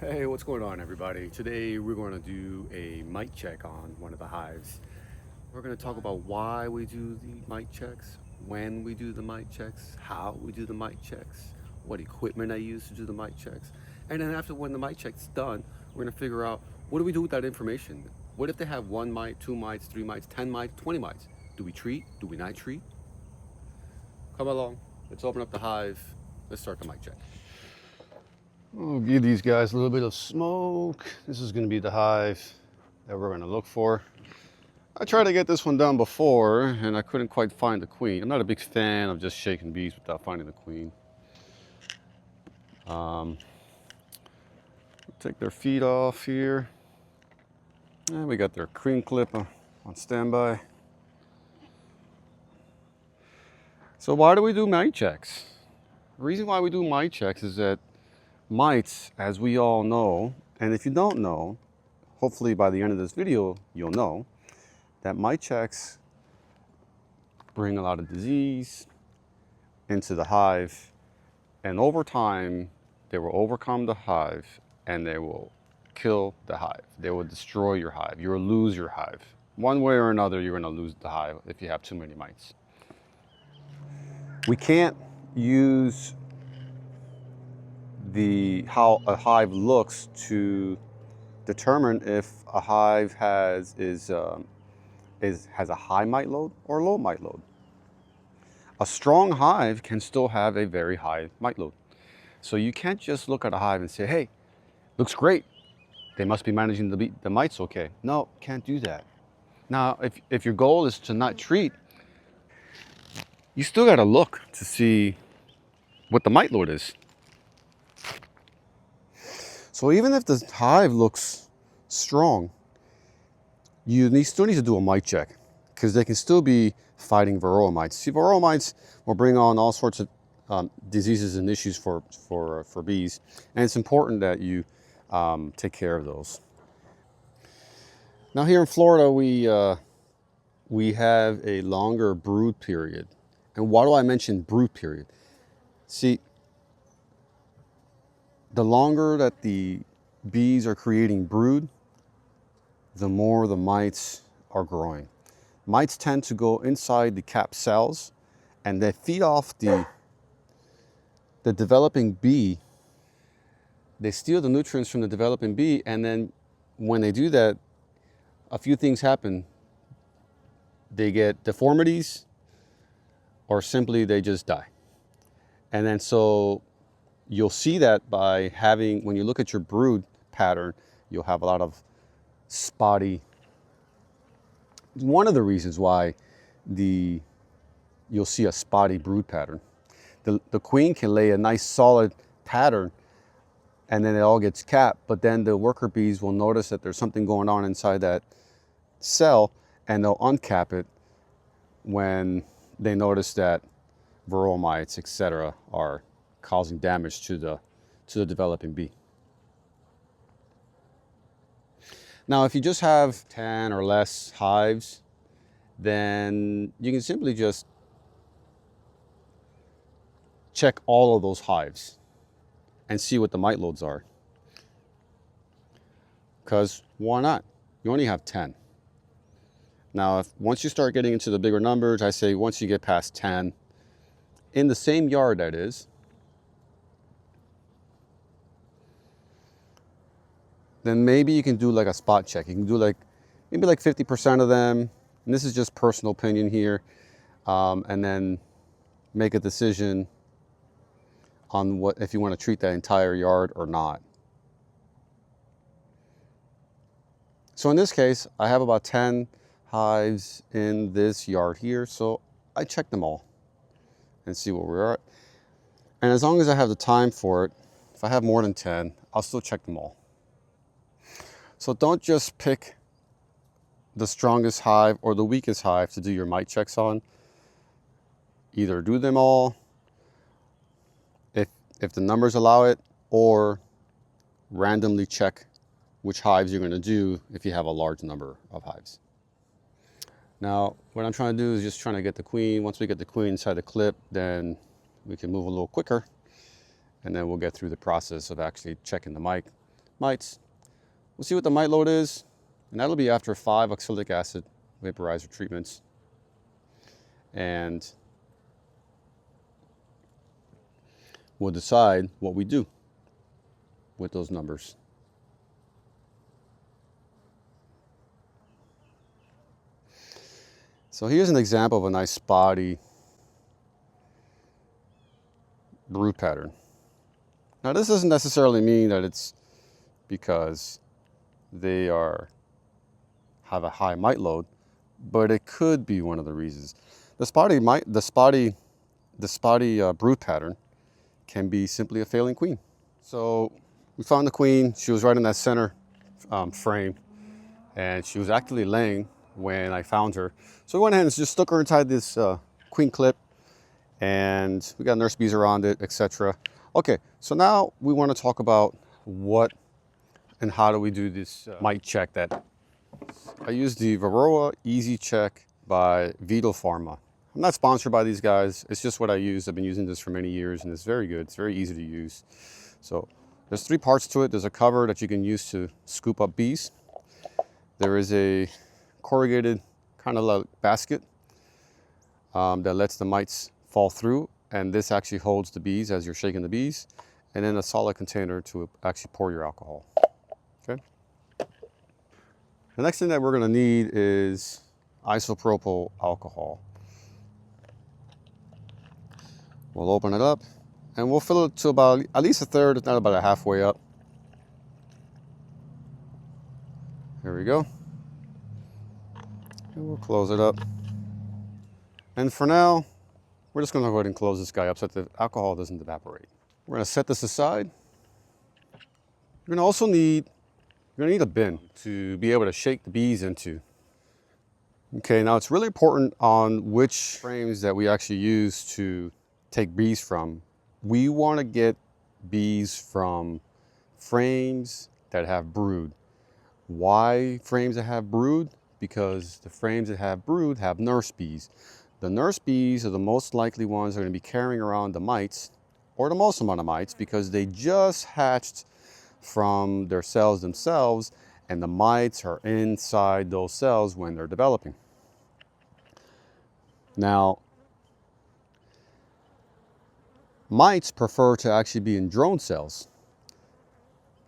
Hey, what's going on, everybody? Today we're going to do a mite check on one of the hives. We're going to talk about why we do the mite checks, when we do the mite checks, how we do the mite checks, what equipment I use to do the mite checks. And then after when the mite check's done, we're going to figure out what do we do with that information? What if they have one mite, two mites, three mites, 10 mites, 20 mites? Do we treat? Do we not treat? Come along. Let's open up the hive. Let's start the mite check. We'll give these guys a little bit of smoke. This is going to be the hive that we're going to look for. I tried to get this one done before and I couldn't quite find the queen. I'm not a big fan of just shaking bees without finding the queen. Take their feet off here. And we got their queen clip on standby. So why do we do mite checks? The reason why we do mite checks is that mites, as we all know, and if you don't know, hopefully by the end of this video, you'll know that mite checks bring a lot of disease into the hive, and over time, they will overcome the hive and they will kill the hive. They will destroy your hive. You will lose your hive. One way or another, you're going to lose the hive if you have too many mites. We can't use how a hive looks to determine if a hive has a high mite load or low mite load. A strong hive can still have a very high mite load. So you can't just look at a hive and say, hey, looks great. They must be managing the mites okay. No, can't do that. Now, if your goal is to not treat, you still got to look to see what the mite load is. So even if the hive looks strong, you still need to do a mite check because they can still be fighting Varroa mites. See, Varroa mites will bring on all sorts of diseases and issues for bees, and it's important that you take care of those. Now here in Florida, we have a longer brood period. And why do I mention brood period? See, the longer that the bees are creating brood, the more the mites are growing. Mites tend to go inside the capped cells and they feed off the developing bee. They steal the nutrients from the developing bee, and then when they do that, a few things happen. They get deformities, or simply they just die. And then so you'll see that by having, when you look at your brood pattern, you'll have a lot of spotty. One of the reasons why you'll see a spotty brood pattern. The queen can lay a nice solid pattern and then it all gets capped, but then the worker bees will notice that there's something going on inside that cell and they'll uncap it when they notice that Varroa mites, etc., are causing damage to the developing bee. Now, if you just have 10 or less hives, then you can simply just check all of those hives and see what the mite loads are. Because why not? You only have 10. Now, once you start getting into the bigger numbers, I say once you get past 10, in the same yard that is, then maybe you can do like a spot check. You can do maybe like 50% of them, and this is just personal opinion here, and then make a decision on if you want to treat that entire yard or not. So in this case, I have about 10 hives in this yard here, so I check them all and see where we're at. And as long as I have the time for it, if I have more than 10, I'll still check them all. So don't just pick the strongest hive or the weakest hive to do your mite checks on. Either do them all if the numbers allow it, or randomly check which hives you're going to do if you have a large number of hives. Now, what I'm trying to do is just trying to get the queen. Once we get the queen inside the clip, then we can move a little quicker, and then we'll get through the process of actually checking the mic. mites. We'll see what the mite load is, and that'll be after 5 oxalic acid vaporizer treatments. And we'll decide what we do with those numbers. So here's an example of a nice spotty brood pattern. Now this doesn't necessarily mean that it's because they have a high mite load, but it could be one of the reasons. The spotty brood pattern can be simply a failing queen. So we found the queen. She was right in that center frame, and she was actually laying when I found her. So we went ahead and just stuck her inside this queen clip, and we got nurse bees around it, etc. Okay, so now we want to talk about what and how do we do this mite check. That I use the Varroa Easy Check by Vital Pharma. I'm not sponsored by these guys. It's just what I use. I've been using this for many years, and it's very good. It's very easy to use. So there's 3 parts to it. There's a cover that you can use to scoop up bees. There is a corrugated kind of like basket that lets the mites fall through, and this actually holds the bees as you're shaking the bees, and then a solid container to actually pour your alcohol. Okay. The next thing that we're going to need is isopropyl alcohol. We'll open it up and we'll fill it to about at least a third, if not about a halfway up. There we go. And we'll close it up. And for now, we're just going to go ahead and close this guy up so that the alcohol doesn't evaporate. We're going to set this aside. You're going to need a bin to be able to shake the bees into. Okay, now it's really important on which frames that we actually use to take bees from. We want to get bees from frames that have brood. Why frames that have brood? Because the frames that have brood have nurse bees. The nurse bees are the most likely ones that are going to be carrying around the mites, or the most amount of mites, because they just hatched from their cells themselves, and the mites are inside those cells when they're developing. Now, mites prefer to actually be in drone cells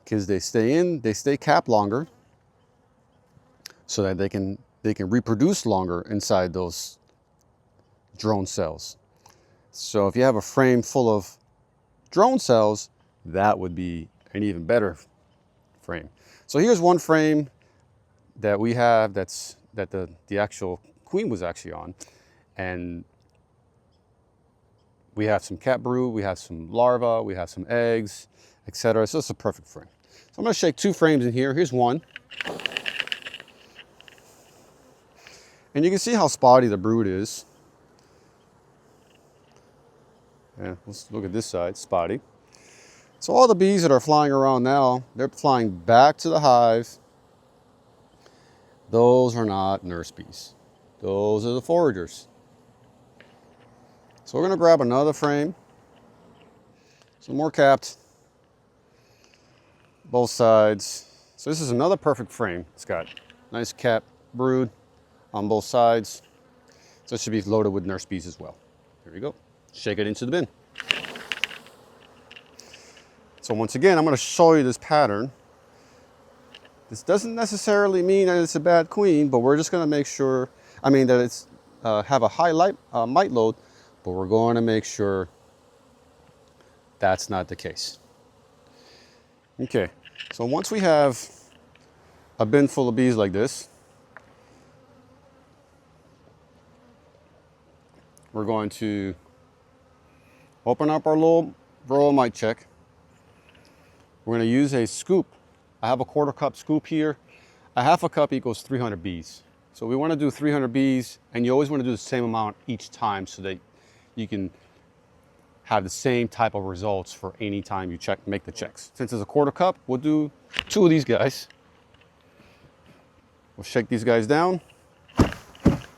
because they stay capped longer, so that they can reproduce longer inside those drone cells. So if you have a frame full of drone cells, that would be an even better frame. So here's one frame that we have that the actual queen was actually on, and we have some cat brood, we have some larvae, we have some eggs, etc. So it's a perfect frame. So I'm going to shake 2 frames in here. Here's one. And you can see how spotty the brood is. Yeah, let's look at this side, spotty. So all the bees that are flying around now, they're flying back to the hive. Those are not nurse bees. Those are the foragers. So we're going to grab another frame. Some more capped. Both sides. So this is another perfect frame. It's got nice cap brood on both sides. So it should be loaded with nurse bees as well. There you go. Shake it into the bin. So once again, I'm going to show you this pattern. This doesn't necessarily mean that it's a bad queen, but we're just going to make sure, that it's have a high mite load, but we're going to make sure that's not the case. Okay, so once we have a bin full of bees like this, we're going to open up our little Varroa mite check. We're going to use a scoop. I have a 1/4 cup scoop here. A 1/2 cup equals 300 bees. So we want to do 300 bees, and you always want to do the same amount each time so that you can have the same type of results for any time you make the checks. Since it's a 1/4 cup, we'll do 2 of these guys. We'll shake these guys down,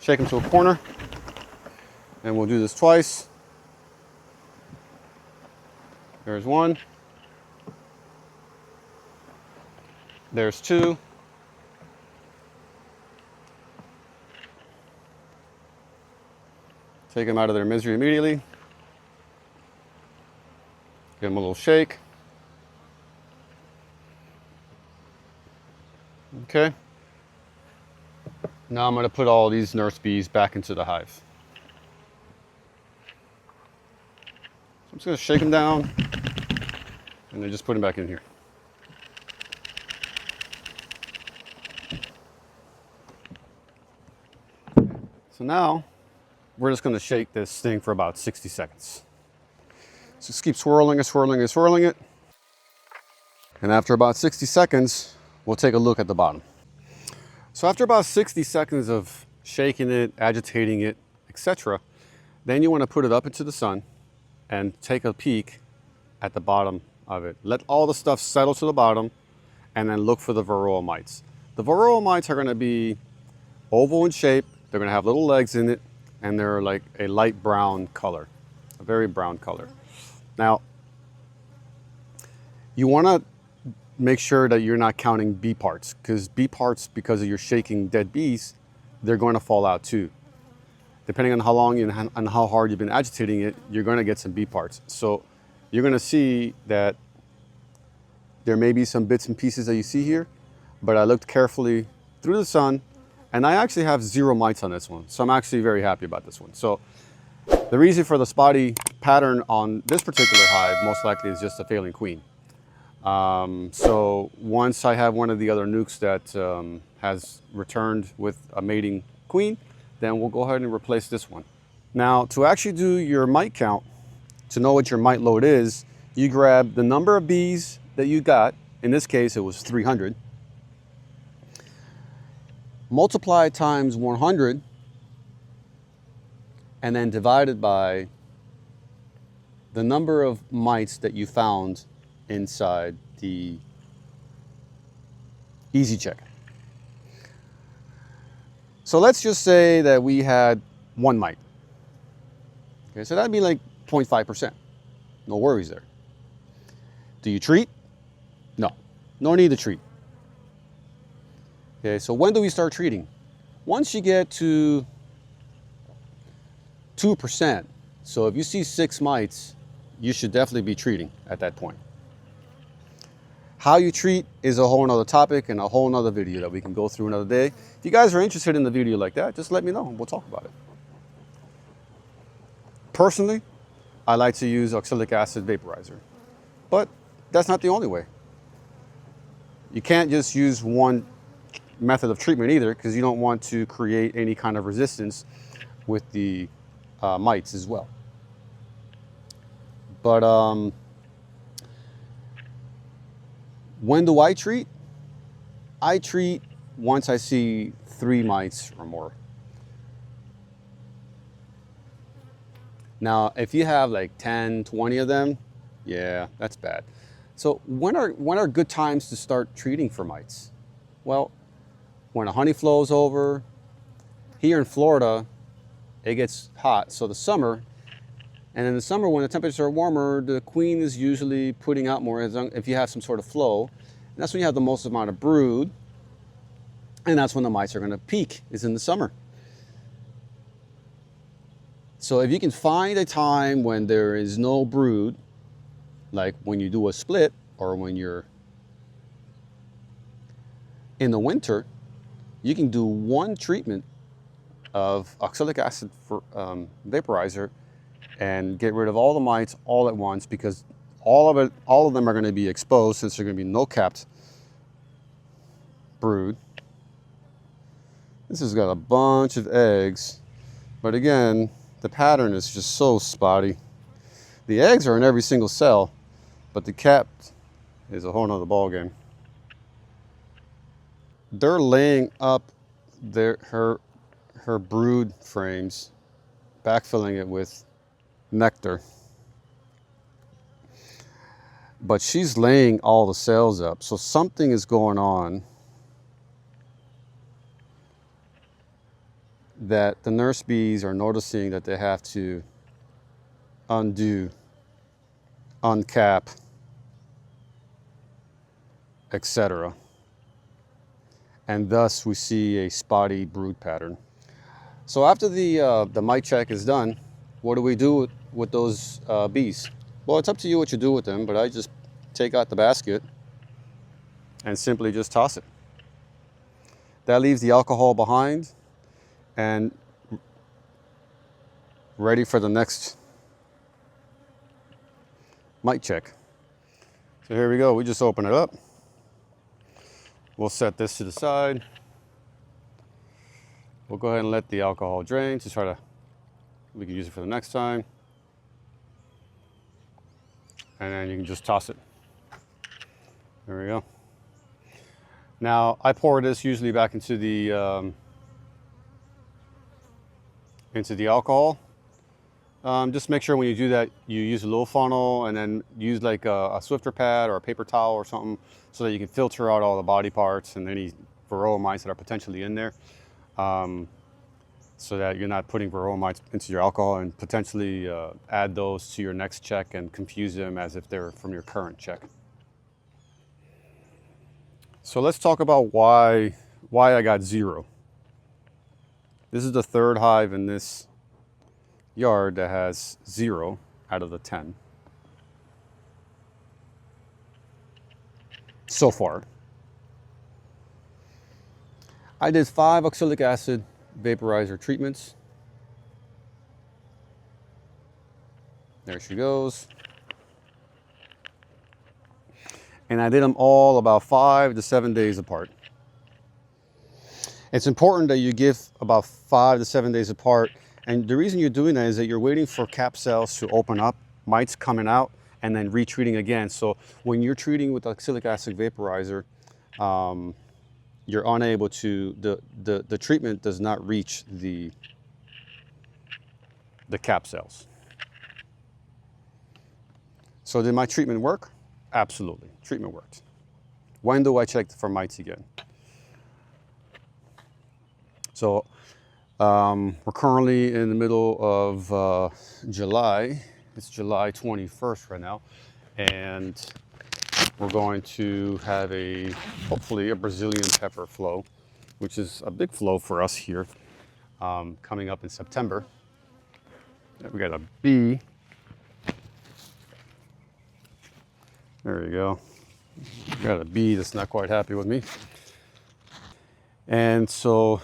shake them to a corner, and we'll do this twice. There's one. There's 2. Take them out of their misery immediately. Give them a little shake. Okay. Now I'm going to put all these nurse bees back into the hive. So I'm just going to shake them down and then just put them back in here. So now we're just going to shake this thing for about 60 seconds. So just keep swirling it, swirling it, swirling it. And after about 60 seconds, we'll take a look at the bottom. So after about 60 seconds of shaking it, agitating it, etc., then you want to put it up into the sun and take a peek at the bottom of it. Let all the stuff settle to the bottom and then look for the Varroa mites. The Varroa mites are going to be oval in shape. They're going to have little legs in it, and they're like a light brown color, a very brown color. Now, you want to make sure that you're not counting bee parts, because bee parts, because of your shaking dead bees, they're going to fall out too. Depending on how long and how hard you've been agitating it, you're going to get some bee parts. So you're going to see that there may be some bits and pieces that you see here, but I looked carefully through the sun, and I actually have 0 mites on this one. So I'm actually very happy about this one. So the reason for the spotty pattern on this particular hive most likely is just a failing queen. So once I have one of the other nukes that has returned with a mating queen, then we'll go ahead and replace this one. Now, to actually do your mite count, to know what your mite load is, you grab the number of bees that you got. In this case, it was 300. Multiply times 100, and then divided by the number of mites that you found inside the easy check. So let's just say that we had 1 mite. Okay, so that'd be like 0.5%. No worries there. Do you treat? No, no need to treat. Okay, so when do we start treating? Once you get to 2%, so if you see 6 mites, you should definitely be treating at that point. How you treat is a whole nother topic and a whole nother video that we can go through another day. If you guys are interested in the video like that, just let me know and we'll talk about it. Personally, I like to use oxalic acid vaporizer, but that's not the only way. You can't just use one method of treatment either, because you don't want to create any kind of resistance with the mites as well. But when do I treat? I treat once I see 3 mites or more. Now, if you have like 10, 20 of them, yeah, that's bad. So when are good times to start treating for mites? Well, when a honey flow's over. Here in Florida, it gets hot, so the summer, and in the summer when the temperatures are warmer, the queen is usually putting out more if you have some sort of flow. And that's when you have the most amount of brood, and that's when the mites are going to peak, is in the summer. So if you can find a time when there is no brood, like when you do a split or when you're in the winter, you can do 1 treatment of oxalic acid for, vaporizer and get rid of all the mites all at once, because all of them are going to be exposed, since there's going to be no capped brood. This has got a bunch of eggs, but again, the pattern is just so spotty. The eggs are in every single cell, but the cap is a whole nother ball game. They're laying up her brood frames, backfilling it with nectar. But she's laying all the cells up, so something is going on that the nurse bees are noticing that they have to undo, uncap, etc. and thus we see a spotty brood pattern. So after the mite check is done, what do we do with those bees? Well, it's up to you what you do with them, but I just take out the basket and simply just toss it. That leaves the alcohol behind and ready for the next mite check. So here we go, we just open it up. We'll set this to the side. We'll go ahead and let the alcohol drain to try to, we can use it for the next time. And then you can just toss it. There we go. Now I pour this usually back into the alcohol. Just make sure when you do that, you use a little funnel and then use like a Swiffer pad or a paper towel or something so that you can filter out all the body parts and any Varroa mites that are potentially in there. So that you're not putting Varroa mites into your alcohol and potentially add those to your next check and confuse them as if they're from your current check. So let's talk about why I got 0. This is the third hive in this yard that has 0 out of the 10 so far. I did 5 oxalic acid vaporizer treatments. There she goes. And I did them all about 5 to 7 days apart. It's important that you give about 5 to 7 days apart. And the reason you're doing that is that you're waiting for cap cells to open up, mites coming out, and then retreating again. So when you're treating with oxalic acid vaporizer, you're unable to, the treatment does not reach the cap cells. So did my treatment work? Absolutely, treatment worked. When do I check for mites again? So we're currently in the middle of July. It's July 21st right now. And we're going to have hopefully a Brazilian pepper flow, which is a big flow for us here, coming up in September. We got a bee. There you go. Got a bee that's not quite happy with me. And so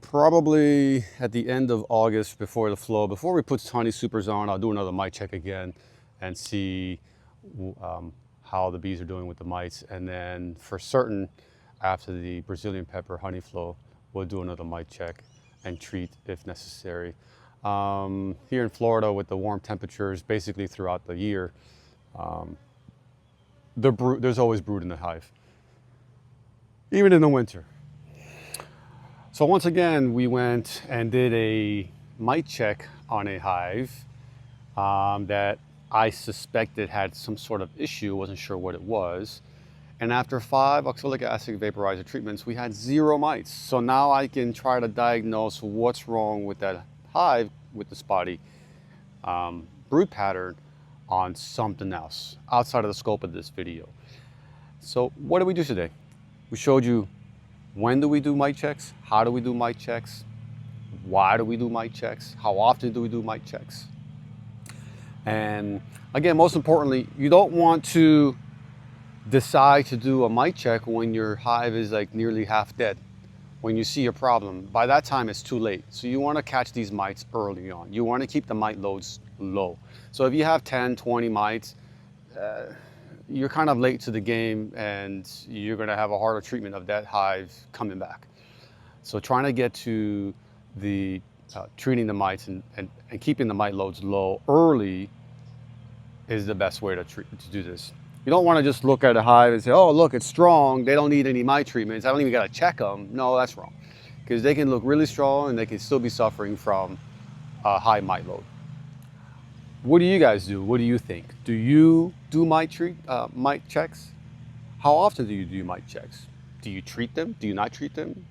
probably at the end of August before the flow, before we put honey supers on, I'll do another mite check again and see how the bees are doing with the mites. And then for certain, after the Brazilian pepper honey flow, we'll do another mite check and treat if necessary. Here in Florida with the warm temperatures basically throughout the year, there's always brood in the hive, even in the winter. So once again, we went and did a mite check on a hive that I suspected had some sort of issue, wasn't sure what it was. And after 5 oxalic acid vaporizer treatments, we had 0 mites. So now I can try to diagnose what's wrong with that hive with the spotty brood pattern on something else outside of the scope of this video. So what did we do today? We showed you when do we do mite checks, how do we do mite checks, why do we do mite checks, how often do we do mite checks. And again, most importantly, you don't want to decide to do a mite check when your hive is like nearly half dead. When you see a problem, by that time it's too late. So you want to catch these mites early on. You want to keep the mite loads low. So if you have 10, 20 mites, you're kind of late to the game and you're going to have a harder treatment of that hive coming back. So trying to get to the treating the mites and keeping the mite loads low early is the best way to do this. You don't want to just look at a hive and say, oh, look, it's strong. They don't need any mite treatments. I don't even got to check them. No, that's wrong. Because they can look really strong and they can still be suffering from a high mite load. What do you guys do? What do you think? Do you do mite checks? How often do you do mite checks? Do you treat them? Do you not treat them?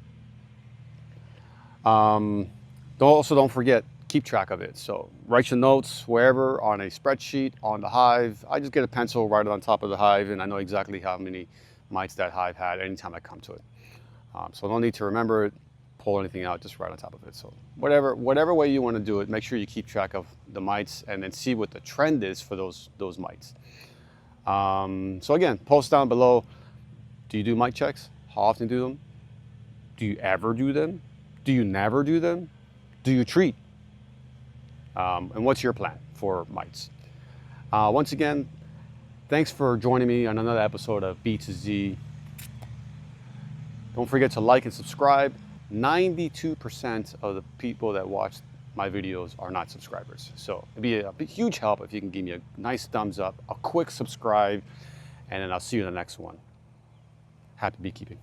Also, don't forget, keep track of it. So write your notes wherever on a spreadsheet on the hive. I just get a pencil, write it on top of the hive, and I know exactly how many mites that hive had anytime I come to it. So no need to remember it, pull anything out, just right on top of it. So whatever way you want to do it, make sure you keep track of the mites and then see what the trend is for those mites. So again, post down below, do you do mite checks? How often do them? Do you ever do them? Do you never do them? Do you treat? And what's your plan for mites? Once again, thanks for joining me on another episode of B to Z. Don't forget to like and subscribe. 92% of the people that watch my videos are not subscribers. So it'd be a huge help if you can give me a nice thumbs up, a quick subscribe, and then I'll see you in the next one. Happy beekeeping.